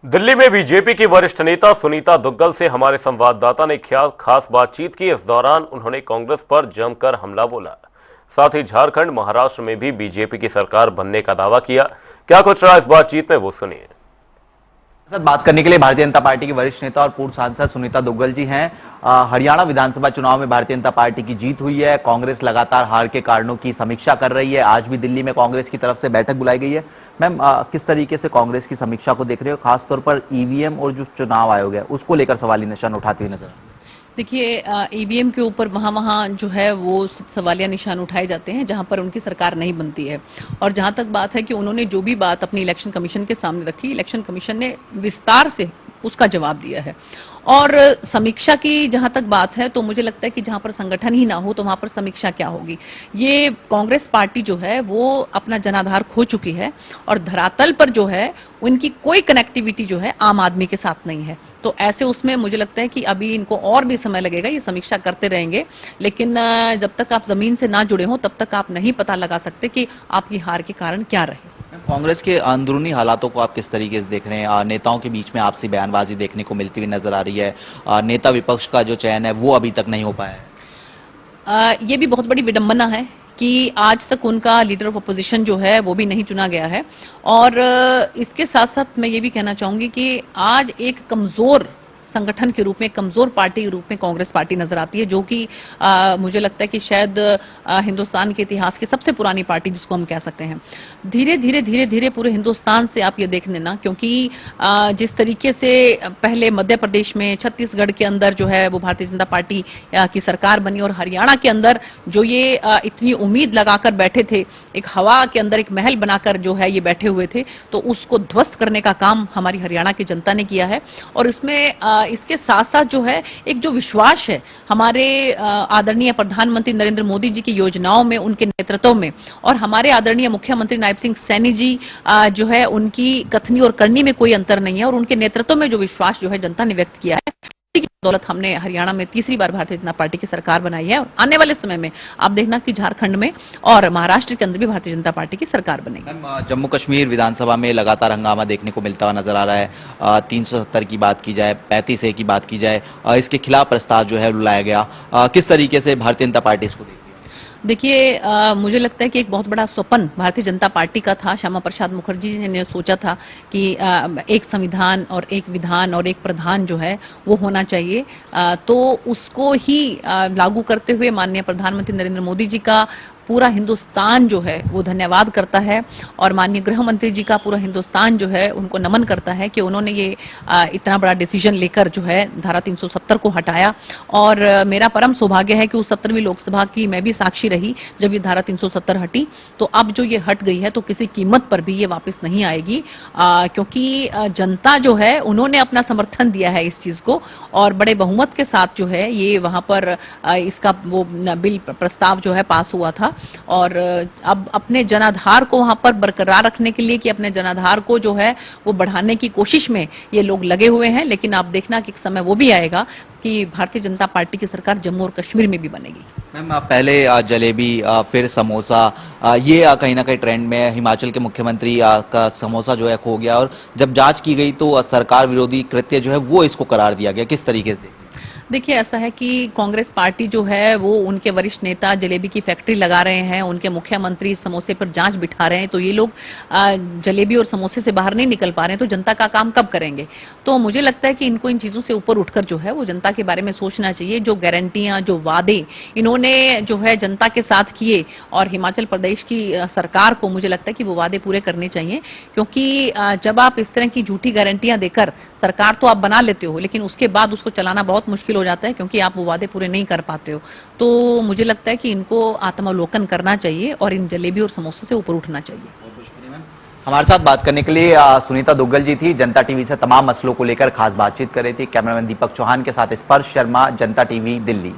दिल्ली में बीजेपी की वरिष्ठ नेता सुनीता दुग्गल से हमारे संवाददाता ने खास बातचीत की। इस दौरान उन्होंने कांग्रेस पर जमकर हमला बोला। साथ ही झारखंड, महाराष्ट्र में भी बीजेपी की सरकार बनने का दावा किया। क्या कुछ रहा इस बातचीत में, वो सुनिए। बात करने के लिए भारतीय जनता पार्टी की वरिष्ठ नेता और पूर्व सांसद सुनीता दुग्गल जी हैं। हरियाणा विधानसभा चुनाव में भारतीय जनता पार्टी की जीत हुई है। कांग्रेस लगातार हार के कारणों की समीक्षा कर रही है। आज भी दिल्ली में कांग्रेस की तरफ से बैठक बुलाई गई है। मैम, किस तरीके से कांग्रेस की समीक्षा को देख रहे हो, खासतौर पर ईवीएम और जो चुनाव आयोग है उसको लेकर सवालिया निशान उठाती हुई नजर? देखिए, ईवीएम के ऊपर वहाँ जो है वो सवालिया निशान उठाए जाते हैं जहाँ पर उनकी सरकार नहीं बनती है। और जहाँ तक बात है कि उन्होंने जो भी बात अपनी इलेक्शन कमीशन के सामने रखी, इलेक्शन कमीशन ने विस्तार से उसका जवाब दिया है। और समीक्षा की जहाँ तक बात है तो मुझे लगता है कि जहाँ पर संगठन ही ना हो तो वहाँ पर समीक्षा क्या होगी। ये कांग्रेस पार्टी जो है वो अपना जनाधार खो चुकी है और धरातल पर जो है उनकी कोई कनेक्टिविटी जो है आम आदमी के साथ नहीं है। तो ऐसे उसमें मुझे लगता है कि अभी इनको और भी समय लगेगा, ये समीक्षा करते रहेंगे। लेकिन जब तक आप जमीन से ना जुड़े हो तब तक आप नहीं पता लगा सकते कि आपकी हार के कारण क्या रहे। कांग्रेस के अंदरूनी हालातों को आप किस तरीके से देख रहे हैं? नेताओं के बीच में आपसी बयानबाजी देखने को मिलती हुई नजर आ रही है। नेता विपक्ष का जो चयन है वो अभी तक नहीं हो पाया है। ये भी बहुत बड़ी विडंबना है कि आज तक उनका लीडर ऑफ अपोजिशन जो है वो भी नहीं चुना गया है। और इसके साथ साथ मैं ये भी कहना चाहूंगी कि आज एक कमजोर संगठन के रूप में, कमजोर पार्टी के रूप में कांग्रेस पार्टी नजर आती है, जो कि मुझे लगता है कि शायद हिंदुस्तान के इतिहास की सबसे पुरानी पार्टी जिसको हम कह सकते हैं। धीरे धीरे पूरे हिंदुस्तान से आप ये देख लेना, क्योंकि जिस तरीके से पहले मध्य प्रदेश में, छत्तीसगढ़ के अंदर जो है वो भारतीय जनता पार्टी की सरकार बनी और हरियाणा के अंदर जो ये इतनी उम्मीद लगाकर बैठे थे, एक हवा के अंदर एक महल बनाकर जो है ये बैठे हुए थे, तो उसको ध्वस्त करने का काम हमारी हरियाणा की जनता ने किया है। और इसमें इसके साथ साथ जो है एक जो विश्वास है हमारे आदरणीय प्रधानमंत्री नरेंद्र मोदी जी की योजनाओं में, उनके नेतृत्व में, और हमारे आदरणीय मुख्यमंत्री नायब सिंह सैनी जी जो है उनकी कथनी और करनी में कोई अंतर नहीं है। और उनके नेतृत्व में जो विश्वास जो है जनता ने व्यक्त किया है, की दौलत हमने हरियाणा में तीसरी बार भारतीय जनता पार्टी की सरकार बनाई है। और आने वाले समय में आप देखना कि झारखंड में और महाराष्ट्र के अंदर भी भारतीय जनता पार्टी की सरकार बनेगी। जम्मू कश्मीर विधानसभा में लगातार हंगामा देखने को मिलता हुआ नजर आ रहा है। 370 की बात की जाए, 35A की बात की जाए, इसके खिलाफ प्रस्ताव जो है लाया गया। किस तरीके से भारतीय जनता पार्टी इसको देखती है? देखिए, मुझे लगता है कि एक बहुत बड़ा स्वप्न भारतीय जनता पार्टी का था। श्यामा प्रसाद मुखर्जी जी ने सोचा था कि एक संविधान और एक विधान और एक प्रधान जो है वो होना चाहिए। तो उसको ही लागू करते हुए माननीय प्रधानमंत्री नरेंद्र मोदी जी का पूरा हिंदुस्तान जो है वो धन्यवाद करता है। और माननीय गृह मंत्री जी का पूरा हिंदुस्तान जो है उनको नमन करता है कि उन्होंने ये इतना बड़ा डिसीजन लेकर जो है धारा 370 को हटाया। और मेरा परम सौभाग्य है कि उस 17वीं लोकसभा की मैं भी साक्षी रही जब ये धारा 370 हटी। तो अब जो ये हट गई है तो किसी कीमत पर भी ये वापस नहीं आएगी, क्योंकि जनता जो है उन्होंने अपना समर्थन दिया है इस चीज को, और बड़े बहुमत के साथ जो है ये वहां पर इसका वो बिल प्रस्ताव जो है पास हुआ था। और अब अपने जनाधार को वहां पर बरकरार रखने के लिए, कि अपने जनाधार को जो है वो बढ़ाने की कोशिश में ये लोग लगे हुए हैं। लेकिन आप देखना कि एक समय वो भी आएगा कि भारतीय जनता पार्टी की सरकार जम्मू और कश्मीर में भी बनेगी। मैम, पहले जलेबी, फिर समोसा, ये कहीं ना कहीं ट्रेंड में है। हिमाचल के मुख्यमंत्री का समोसा जो है खो गया, और जब जांच की गई तो सरकार विरोधी कृत्य जो है वो इसको करार दिया गया। किस तरीके से? देखिए, ऐसा है कि कांग्रेस पार्टी जो है वो उनके वरिष्ठ नेता जलेबी की फैक्ट्री लगा रहे हैं, उनके मुख्यमंत्री समोसे पर जांच बिठा रहे हैं, तो ये लोग जलेबी और समोसे से बाहर नहीं निकल पा रहे हैं, तो जनता का काम कब करेंगे? तो मुझे लगता है कि इनको इन चीज़ों से ऊपर उठकर जो है वो जनता के बारे में सोचना चाहिए। जो गारंटियां, जो वादे इन्होंने जो है जनता के साथ किए, और हिमाचल प्रदेश की सरकार को मुझे लगता है कि वो वादे पूरे करने चाहिए। क्योंकि जब आप इस तरह की झूठी गारंटियां देकर सरकार तो आप बना लेते हो, लेकिन उसके बाद उसको चलाना बहुत मुश्किल हो जाता है, क्योंकि आप वो वादे पूरे नहीं कर पाते हो। तो मुझे लगता है कि इनको आत्मावलोकन करना चाहिए और इन जलेबी और समोसों से ऊपर उठना चाहिए। हमारे साथ बात करने के लिए सुनीता दुग्गल जी थी। जनता टीवी से तमाम मसलों को लेकर खास बातचीत कर रही थी। कैमरामैन दीपक चौहान के साथ स्पर्श शर्मा, जनता टीवी, दिल्ली।